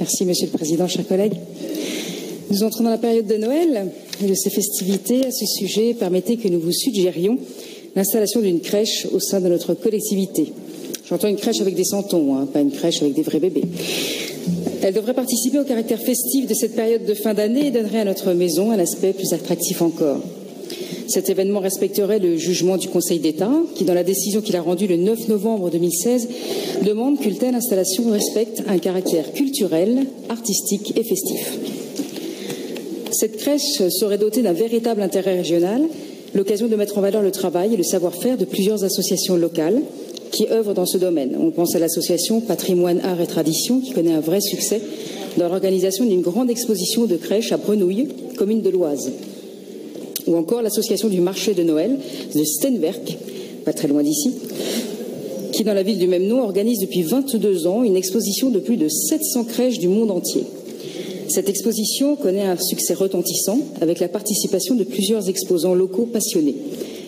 Merci, Monsieur le Président, chers collègues. Nous entrons dans la période de Noël et de ses festivités. À ce sujet, permettez que nous vous suggérions l'installation d'une crèche au sein de notre collectivité. J'entends une crèche avec des santons, pas une crèche avec des vrais bébés. Elle devrait participer au caractère festif de cette période de fin d'année et donnerait à notre maison un aspect plus attractif encore. Cet événement respecterait le jugement du Conseil d'État qui, dans la décision qu'il a rendue le 9 novembre 2016, demande qu'une telle installation respecte un caractère culturel, artistique et festif. Cette crèche serait dotée d'un véritable intérêt régional, l'occasion de mettre en valeur le travail et le savoir-faire de plusieurs associations locales qui œuvrent dans ce domaine. On pense à l'association Patrimoine, Art et Tradition qui connaît un vrai succès dans l'organisation d'une grande exposition de crèches à Brenouille, commune de l'Oise. Ou encore l'association du marché de Noël de Steenwerk, pas très loin d'ici, qui dans la ville du même nom organise depuis 22 ans une exposition de plus de 700 crèches du monde entier. Cette exposition connaît un succès retentissant avec la participation de plusieurs exposants locaux passionnés.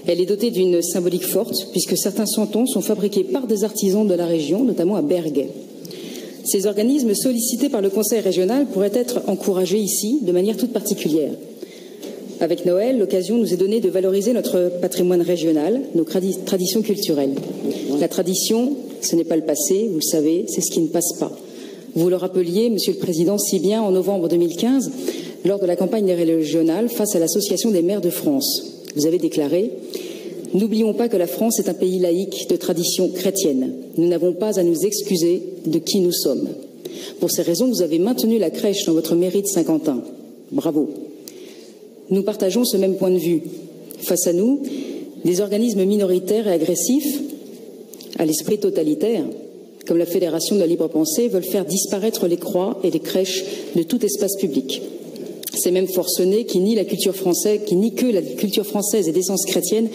Elle est dotée d'une symbolique forte puisque certains santons sont fabriqués par des artisans de la région, notamment à Berguet. Ces organismes sollicités par le Conseil régional pourraient être encouragés ici de manière toute particulière. Avec Noël, l'occasion nous est donnée de valoriser notre patrimoine régional, nos traditions culturelles. La tradition, ce n'est pas le passé, vous le savez, c'est ce qui ne passe pas. Vous le rappeliez, Monsieur le Président, si bien en novembre 2015, lors de la campagne régionale face à l'Association des maires de France. Vous avez déclaré « N'oublions pas que la France est un pays laïque de tradition chrétienne. Nous n'avons pas à nous excuser de qui nous sommes. » Pour ces raisons, vous avez maintenu la crèche dans votre mairie de Saint-Quentin. Bravo. Nous partageons ce même point de vue. Face à nous, des organismes minoritaires et agressifs, à l'esprit totalitaire, comme la Fédération de la libre pensée, veulent faire disparaître les croix et les crèches de tout espace public. Ces mêmes forcenés qui nient que la culture française et d'essence chrétienne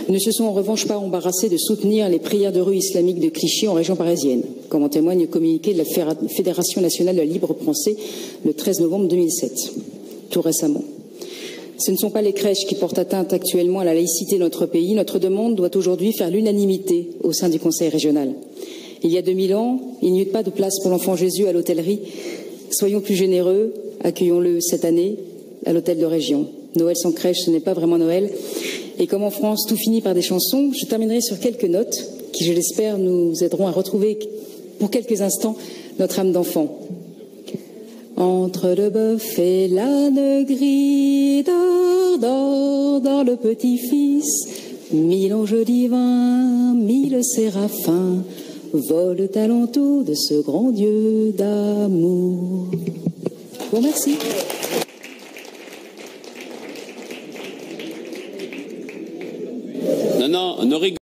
ne se sont en revanche pas embarrassés de soutenir les prières de rue islamiques de Clichy en région parisienne, comme en témoigne le communiqué de la Fédération nationale de la libre pensée le 13 novembre 2007, tout récemment. Ce ne sont pas les crèches qui portent atteinte actuellement à la laïcité de notre pays. Notre demande doit aujourd'hui faire l'unanimité au sein du Conseil régional. Il y a 2000 ans, il n'y eut pas de place pour l'enfant Jésus à l'hôtellerie. Soyons plus généreux, accueillons-le cette année à l'hôtel de région. Noël sans crèche, ce n'est pas vraiment Noël. Et comme en France, tout finit par des chansons, je terminerai sur quelques notes qui, je l'espère, nous aideront à retrouver pour quelques instants notre âme d'enfant. Entre le bœuf et l'âne gris, dort le petit-fils, 1000 anges divins, 1000 séraphins, volent alentour de ce grand Dieu d'amour. Je vous remercie. Non, ne rigolez